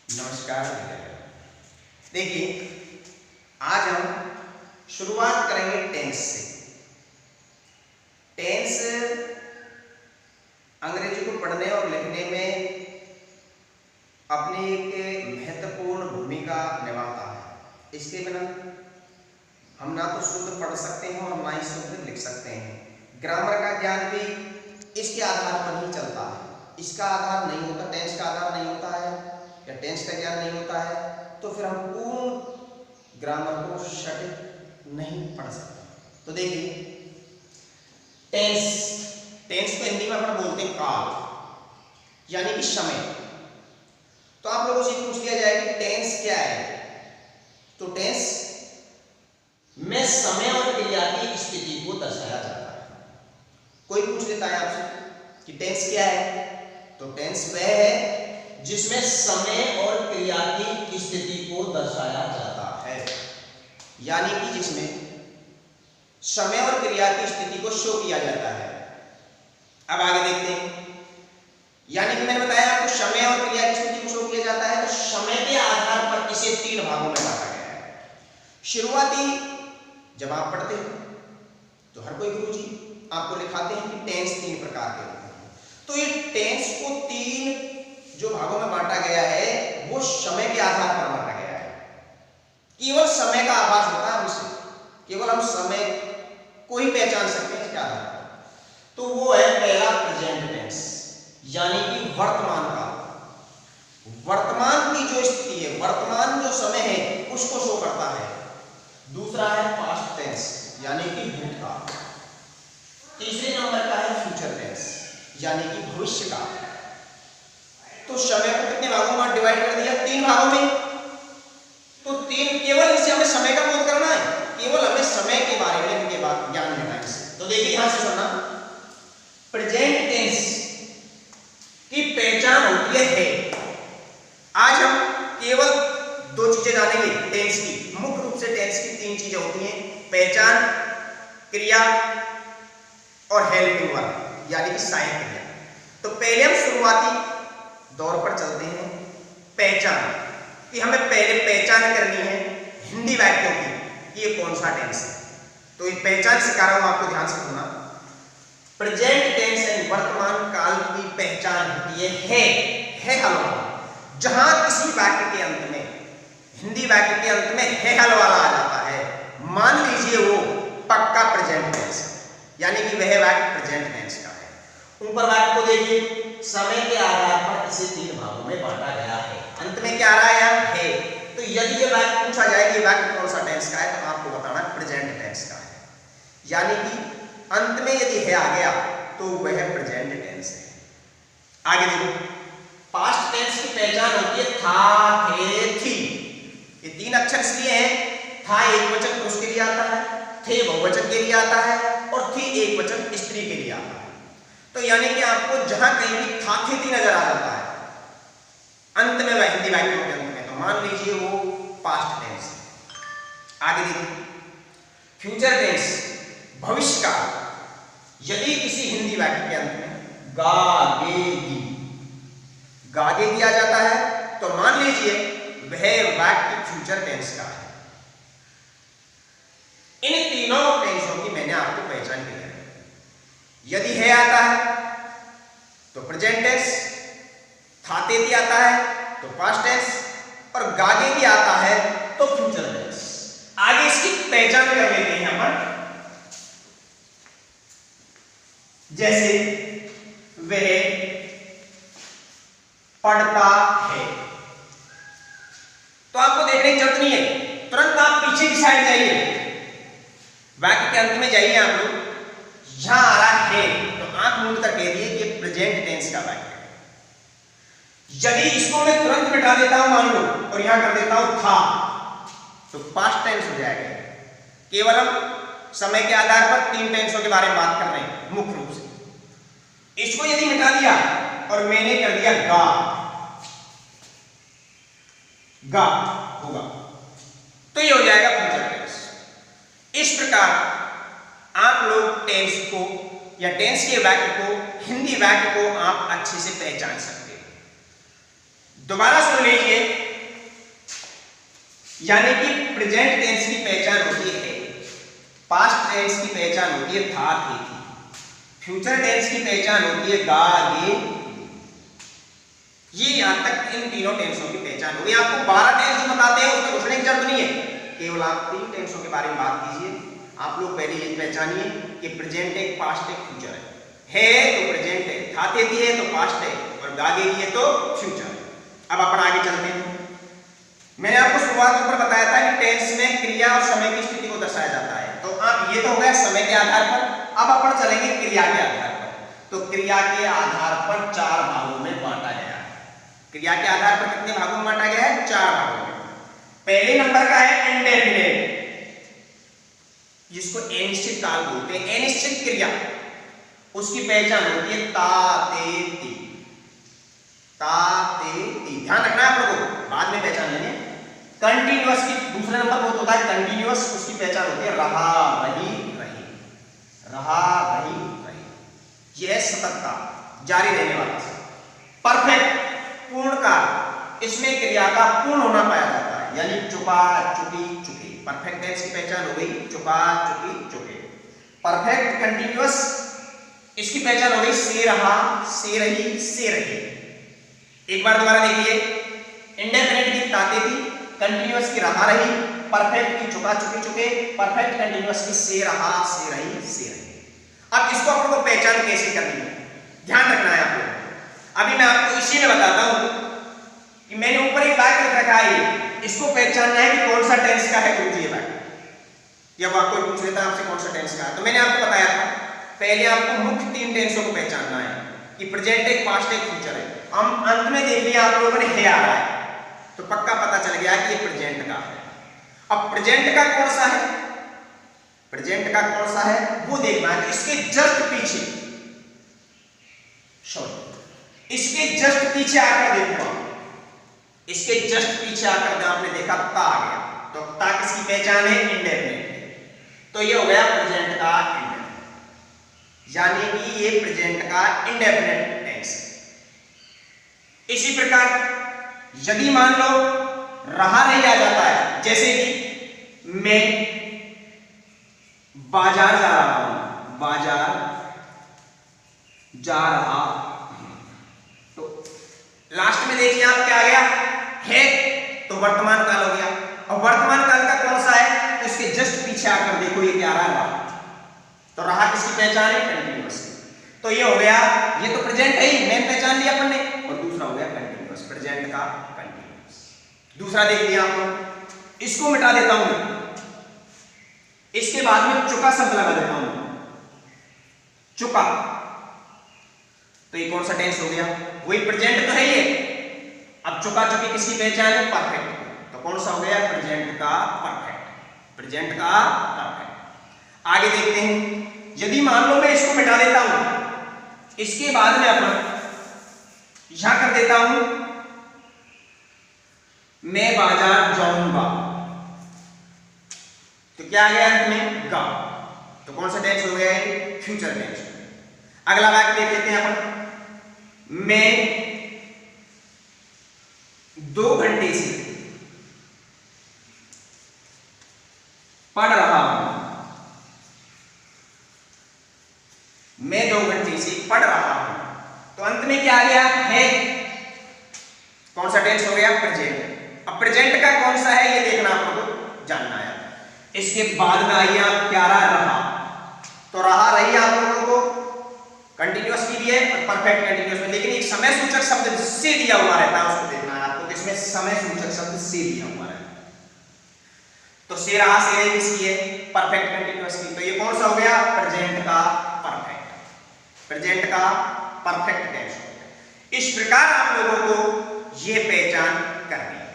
नमस्कार विद्यार्थियों। देखिए, आज हम शुरुआत करेंगे टेंस से। टेंस अंग्रेजी को पढ़ने और लिखने में अपनी एक महत्वपूर्ण भूमिका निभाता है। इसके बिना हम ना तो शुद्ध पढ़ सकते हैं और ना ही शुद्ध लिख सकते हैं। ग्रामर का ज्ञान भी इसके आधार पर ही चलता है। इसका आधार नहीं होता, टेंस का आधार नहीं होता है या टेंस का ज्ञान नहीं होता है तो फिर हम पूर्ण ग्रामर को सटीक नहीं पढ़ सकते। तो देखिए, टेंस टेंस को हिंदी में अपन बोलते हैं काल, यानी कि समय। तो आप लोगों से पूछ लिया जाए कि टेंस क्या है, तो टेंस में समय और क्रिया की स्थिति को दर्शाया जाता है। कोई पूछ लेता है आपसे कि टेंस क्या है, तो टेंस वह है जिसमें समय और क्रिया की स्थिति को दर्शाया जाता है, यानी कि जिसमें समय और क्रिया की स्थिति को शो किया जाता है। अब आगे देखते हैं, यानी कि मैंने बताया आपको समय और क्रिया की स्थिति को शो किया जाता है। तो समय के आधार पर इसे 3 भागों में बांटा गया है। शुरुआती जब आप पढ़ते हो तो हर कोई गुरुजी आपको लिखाते हैं कि टेंस 3 प्रकार के होते हैं। तो ये टेंस को 3 जो भागों में बांटा गया है वो समय के आधार पर बांटा गया है। केवल समय का आभास होता है हमसे, केवल हम समय को ही पहचान सकते हैं इसके आधार पर। तो वो है पहला प्रेजेंट टेंस, यानी कि वर्तमान काल। वर्तमान की जो स्थिति है, वर्तमान जो समय है उसको शो करता है। दूसरा है पास्ट टेंस, यानी कि भूतकाल। तीसरे नंबर का है फ्यूचर टेंस, यानी कि भविष्य काल। तो समय को कितने भागों में डिवाइड कर दिया? 3 भागों में। तो 3 केवल इससे हमें समय का बोध करना है, केवल हमें समय के बारे में इनके बाद ज्ञान लेना है इससे। तो देखिए यहां से सुनना, प्रेजेंट टेंस की पहचान होती है। आज हम केवल 2 चीजें जानेंगे टेंस की। मुख्य रूप से टेंस की 3 चीजें होती हैं, पहचान, क्रिया और हेल्पिंग वर्ब, यानी कि सहायक क्रिया। तो पहले हम शुरुआती दौर पर चलते हैं, पहचान, कि हमें पहले पहचान करनी है हिंदी वाक्यों की कि ये कौन सा टेंस है। तो ये पहचान सिखा रहा हूं आपको, ध्यान से सुनना। प्रेजेंट टेंस यानी वर्तमान काल की पहचान होती है हल, जहां किसी वाक्य के अंत में, हिंदी वाक्य के अंत में है हल वाला आ जाता है, मान लीजिए वो पक्का प्रेजेंट टेंस है, यानी कि वह वाक्य प्रेजेंट टेंस का है। ऊपर वाक्य को देखिए, समय के आधार पर इसे 3 भागों में बांटा गया है। अंत में क्या आ रहा है? तो यदि ये वाक्य पूछा जाए कि वाक्य कौन सा टेंस का है, तो आपको बताना प्रेजेंट टेंस का है, यानी कि अंत में यदि है आ गया तो वह प्रेजेंट टेंस है। आगे देखो, पास्ट टेंस की पहचान होती है था, थे, थी। ये 3 अक्षर इसलिए हैं, था एकवचन पुरुष के लिए आता है, थे बहुवचन के लिए आता है और थी एकवचन स्त्री के लिए आता है। तो यानी कि आपको जहां कहीं भी था, थे, थी नजर आ जाता है अंत में, वह हिंदी वाक्यों के अंत में, तो मान लीजिए वो पास्ट टेंस है। आगे देखिए, फ्यूचर टेंस, भविष्य काल। यदि किसी हिंदी वाक्य के अंत में गागेगी, गागेगी आ जाता है तो मान लीजिए वह वाक्य फ्यूचर टेंस का है। इन तीनों टेंसों की मैंने आपको पहचान की है। यदि है आता है तो प्रेजेंट टेंस, थाते थी आता है तो पास्ट टेंस और गागेगी आता है तो फ्यूचर टेंस। आगे इसकी पहचान कर लेते हैं अपन, जैसे वह पढ़ता है। तो आपको देखने की जरूरत नहीं है, तुरंत आप पीछे की साइड जाइए, वाक्य के अंत में जाइए आप लोग, यहां आ रहा है तो आंख मूंद कर कह दिए कि प्रेजेंट टेंस का वाक्य है। यदि इसको मैं तुरंत मिटा देता हूं मान लो और यहां कर देता हूं था, तो पास्ट टेंस हो जाएगा। केवल हम समय के आधार पर 3 टेंसों के बारे में बात कर रहे हैं मुख्य रूप से। इसको यदि मिटा दिया और मैंने कर दिया गा, गा होगा, तो ये हो जाएगा फ्यूचर टेंस। इस प्रकार आप लोग टेंस को या टेंस के वाक्य को, हिंदी वाक्य को आप अच्छे से पहचान सकते हैं। दोबारा सुन लीजिए, यानी कि प्रेजेंट टेंस की पहचान होती है, पास्ट टेंस की पहचान होती है था, थी, फ्यूचर टेंस की पहचान होती है गा, गे। ये यहां तक इन तीनों टेंसों की पहचान होगी। आपको 12 टेंस जो बताते हैं उसमें घुसने की जरूरत नहीं है, केवल आप 3 टेंसों के बारे में बात कीजिए। आप लोग पहले ये पहचानिए कि प्रेजेंट एक, पास्ट एक, फ्यूचर है तो प्रेजेंट है, था, थी है तो पास्ट है, और गागेगी है तो फ्यूचर है। अब अपन आगे चलते हैं। मैंने आपको शुरुआत ऊपर बताया था कि टेंस में क्रिया और समय की स्थिति को दर्शाया जाता है। तो अब ये तो हो गया समय के आधार पर, अब अपन चलेंगे क्रिया के आधार पर। तो क्रिया के आधार पर 4 भागों में बांटा गया है। क्रिया के आधार पर कितने भागों में बांटा गया है? 4 भागों में। पहले नंबर का है इंडेफिनिट, जिसको अनिश्चित काल बोलते हैं। अनिश्चित क्रिया, उसकी पहचान होती है ता, ते, ती। ता, ते, ती, ध्यान रखना है आप लोगों को, बाद में पहचान लेंगे। कंटिन्यूअस की दूसरा नंबर बहुत होता है कंटिन्यूअस, उसकी पहचान होती है रहा, रही, रही। रहा, रही, रही। यह सततता, जारी रहने वाला। परफेक्ट, पूर्ण काल, इसमें क्रिया का पूर्ण होना पाया जाता है, यानी चुका, चुकी, चुके। परफेक्ट टेंस की पहचान हो गई चुका, चुकी, चुके। परफेक्ट कंटिन्यूअस, इसकी पहचान हो गई से रहा, से रही, से रही। एक बार दोबारा देखिए, इंडेफिनिट की ताते थी, कंटिन्यूअस की रहा, रही, परफेक्ट की चुका, चुके, चुके, परफेक्ट कंटिन्यूअस की से रहा, से रही, से रही। अब इसको अपन को पहचान कैसे करनी है, ध्यान रखना है आपको। अभी मैं आपको इसी में बताता हूं कि मैंने ऊपर एक वाक्य लिख रखा है, इसको पहचानना है कि कौन सा टेंस का है गुरुजी ये वाक्य, या वो आपको पूछ लेता है आपसे कौन सा टेंस का है। तो मैंने आपको बताया था पहले आपको मुख्य 3 टेंसों को पहचानना है कि प्रेजेंट एक, पास्ट एक, फ्यूचर है। हम अंत में देख लिया आप लोगों ने है आ रहा है, तो पक्का पता चल गया कि ये प्रेजेंट का है। अब प्रेजेंट का कौन सा है, प्रेजेंट का कौन सा है वो देखना है। तो इसके जस्ट पीछे, सॉरी, इसके जस्ट पीछे आकर देखो, इसके जस्ट पीछे आकर आपने देखा ता आ गया, तो ता किसकी पहचान है? इंडेफिनिट। तो ये हो गया प्रेजेंट का इंडेफिनिट, यानी कि ये प्रेजेंट का इंडेफिनिट टेंस। इसी प्रकार यदि मान लो रहा नहीं आ जाता है, जैसे कि मैं बाजार जा रहा हूं, बाजार जा रहा, तो लास्ट में देखिए आप क्या आ गया है, तो वर्तमान काल हो गया। और वर्तमान काल का कौन सा है? तो इसके जस्ट पीछे आकर देखो ये क्या आ रहा है, तो रहा किसकी पहचान है? कंटिन्यूअस। तो ये हो गया, ये तो प्रेजेंट है ही, मैंने पहचान लिया अपन ने, और दूसरा हो गया कंटिन्यूअस, प्रेजेंट का कंटिन्यूअस। दूसरा देख लिया आपको, इसको मिटा देता हूं, इसके बाद में चुका शब्द लगा देता हूं, चुका, तो ये कौन सा टेंस हो गया? वही प्रेजेंट तो है ये। अब चुका चुकी किसकी पहचान है? परफेक्ट। तो कौन सा हो गया? प्रेजेंट का परफेक्ट, प्रेजेंट का परफेक्ट। आगे देखते हैं, यदि मान लो मैं इसको मिटा देता हूं, इसके बाद में अपना यहां कर देता हूं मैं बाजार जाऊंगा, तो क्या आ गया अंत में? गा। तो कौन सा टेंस हो गया है? Future tense. अगला वाक्य देख लेते हैं अपन, मैं 2 घंटे से पढ़ रहा हूं, मैं 2 घंटे से पढ़ रहा हूं, तो अंत में क्या आ गया? है। कौन सा टेंस हो गया? प्रेजेंट। अब प्रेजेंट का कौन सा है ये देखना आप लोगों को जानना है। इसके बाद में आइए आप क्या रहा, तो रहा रही आप लोगों को कंटिन्यूअस की भी है और परफेक्ट कंटिन्यूअस में, लेकिन एक समय सूचक शब्द से दिया हुआ रहता है, उसको देखना है आपको, तो इसमें समय सूचक शब्द से दिया हुआ है। तो से रहा, से रही किसकी है? परफेक्ट कंटिन्यूअस की। तो ये कौन सा हो गया? प्रेजेंट का परफेक्ट, प्रेजेंट का परफेक्ट टेंस हो गया। इस प्रकार आप लोगों को ये पहचान करनी है।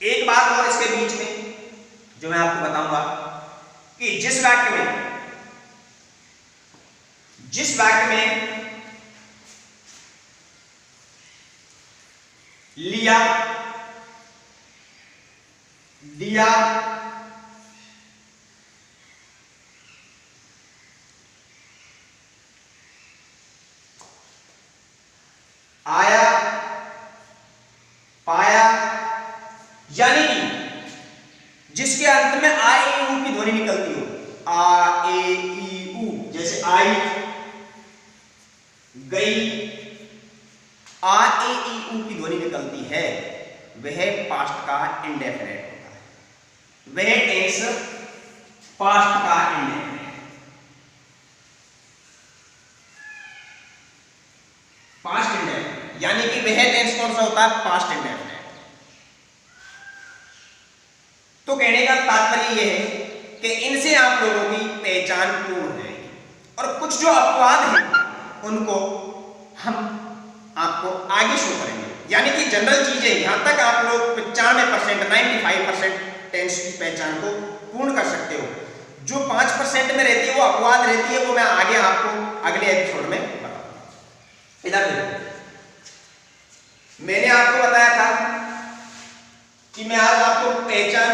एक बात और इसके बीच में जो मैं आपको बताऊंगा कि जिस वाक्य में लिया, दिया, आया, यानी कि जिसके अंत में आ ए ई ऊ की ध्वनि निकलती हो, आ ए ई ऊ, जैसे आई, गई, आ ए ई ऊ की ध्वनि निकलती है, वह पास्ट का इंडेफिनेट होता है, वह टेंस पास्ट का इंडेफिनेट। पास्ट इंडेफिनेट यानी कि वह टेंस कौन सा होता है, पास्ट इंडेफिनेट। तो कहने का तात्पर्य यह है कि इनसे आप लोगों की पहचान पूर्ण हो जाएगी, और कुछ जो अपवाद हैं उनको हम आपको आगे शो करेंगे। यानी कि जनरल चीजें यहां तक आप लोग 95%, 95% टेंस की पहचान को पूर्ण कर सकते हो। जो 5% में रहती है, वो अपवाद रहती है, वो मैं आगे आपको अगले एपिसोड में बताऊंगा। इधर देखो, मैंने आपको बताया था कि मैं आज आपको पहचान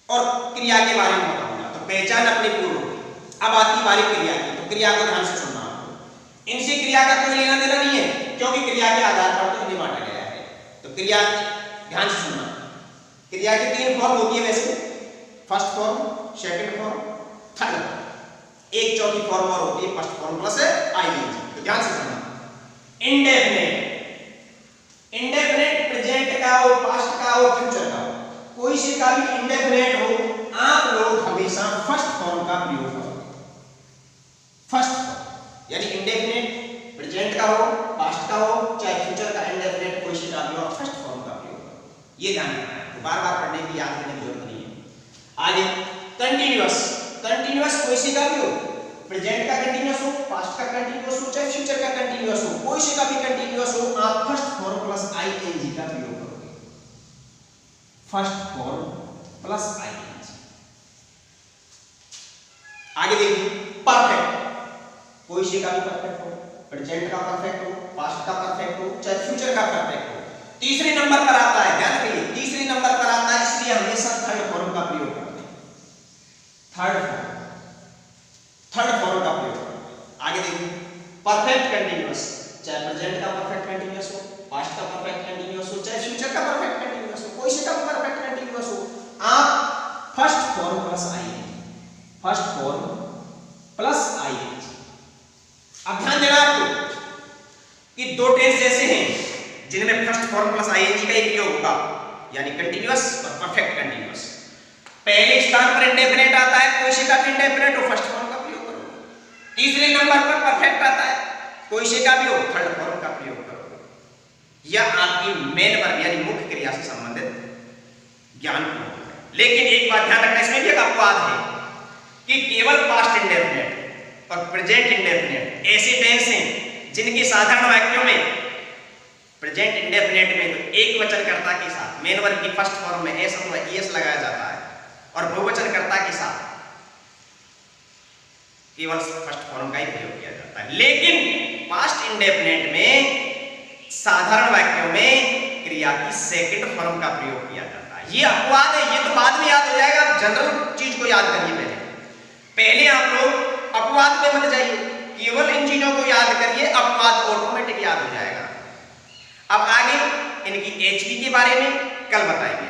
और क्रिया के बारे में बताऊंगा। तो पहचान अपनी पूर्ण होगी, अब आती बारी क्रिया की। तो क्रिया को ध्यान से सुनना आपको, इनसे क्रिया का कोई लेना देना नहीं है, क्योंकि क्रिया के आधार पर तो नहीं बांटा गया है। तो क्रिया ध्यान से सुनना। क्रिया की 3 फॉर्म होती है वैसे, first form, second form, third form. एक चौथी फॉर्म और होती है फर्स्ट फॉर्म प्लस आईएनजी। तो ध्यान से सुनना। इंडेफिनेट, इंडेफिनेट प्रेजेंट का हो, पास्ट का हो, फ्यूचर का हो, कोई से का भी इंडेफिनेट हो, आप लोग हमेशा फर्स्ट फॉर्म का प्रयोग करोगे। फर्स्ट फॉर्म यानी इंडेफिनेट प्रेजेंट का हो, पास्ट का हो, चाहे फ्यूचर का इंडेफिनेट कोई से का भी हो, फर्स्ट फॉर्म का प्रयोग करो। ये ध्यान रखना है, बार बार पढ़ने की याद करने की जरूरत नहीं है। आगे कंटीन्यूअस, कंटीन्यूअस कोई से का भी हो, प्रेजेंट का कंटीन्यूअस हो, पास्ट का कंटीन्यूअस हो, चाहे फ्यूचर का कंटीन्यूअस हो, कोई से का भी कंटीन्यूअस हो, आप फर्स्ट फॉर्म प्लस आईएनजी का प्रयोग करोगे। First form plus ING. आगे देखिए, परफेक्ट, कोई से का भी परफेक्ट हो, प्रेजेंट का परफेक्ट हो, पास्ट का परफेक्ट हो, चाहे फ्यूचर का परफेक्ट हो। तीसरे नंबर पर आता है, ध्यान रखिए, तीसरे नंबर पर आता है, इसलिए हमेशा थर्ड फॉर्म का प्रयोग करते हैं। थर्ड फॉर्म का प्रयोग करते हैं। आगे देखिए, परफेक्ट कंटीन्यूअस, चाहे प्रेजेंट का परफेक्ट कंटीन्यूअस हो, पास्ट का परफेक्ट कंटीन्यूअस हो, चाहे फ्यूचर का परफेक्ट कंटीन्यूअस हो, कोई से का परफेक्ट कंटीन्यूअस हो, आप first form plus ING, first form plus ING. अब ध्यान देना आपको कि 2 टेंस ऐसे हैं जिनमें फर्स्ट फॉर्म प्लस आईएनजी का एक प्रयोग होगा, यानी कंटीन्यूअस और परफेक्ट कंटीन्यूअस। पहले स्थान पर इंडेफिनेट आता है, कोई से का भी इंडेफिनेट हो, फर्स्ट फॉर्म का प्रयोग करो। तीसरे नंबर पर परफेक्ट आता है, कोई से का भी हो, थर्ड फॉर्म का प्रयोग करो। यह आपकी मेन वर्ब यानी मुख्य क्रिया से संबंधित ज्ञान है। लेकिन एक बात ध्यान रखना, इसमें भी एक अपवाद है कि केवल पास्ट इंडेफिनेट और प्रेजेंट इंडेफिनेट ऐसे टेंस हैं जिनके साधारण वाक्यों में प्रेजेंट इंडेफिनेट में तो एक वचनकर्ता के साथ मेन वर्ब की फर्स्ट फॉर्म में एस अथवा ईएस लगाया जाता है, और बहुवचनकर्ता के साथ केवल फर्स्ट फॉर्म का ही प्रयोग किया जाता है। लेकिन पास्ट इंडेफिनेट में साधारण वाक्यों में क्रिया की सेकंड फॉर्म का प्रयोग किया जाता है। ये अपवाद है, ये तो बाद में याद हो जाएगा, आप जनरल चीज को याद करिए। पहले आप लोग अपवाद पे मत जाइए, केवल इन चीजों को याद करिए, अपवाद ऑटोमेटिक याद हो जाएगा। अब आगे इनकी एचपी के बारे में कल बताएंगे।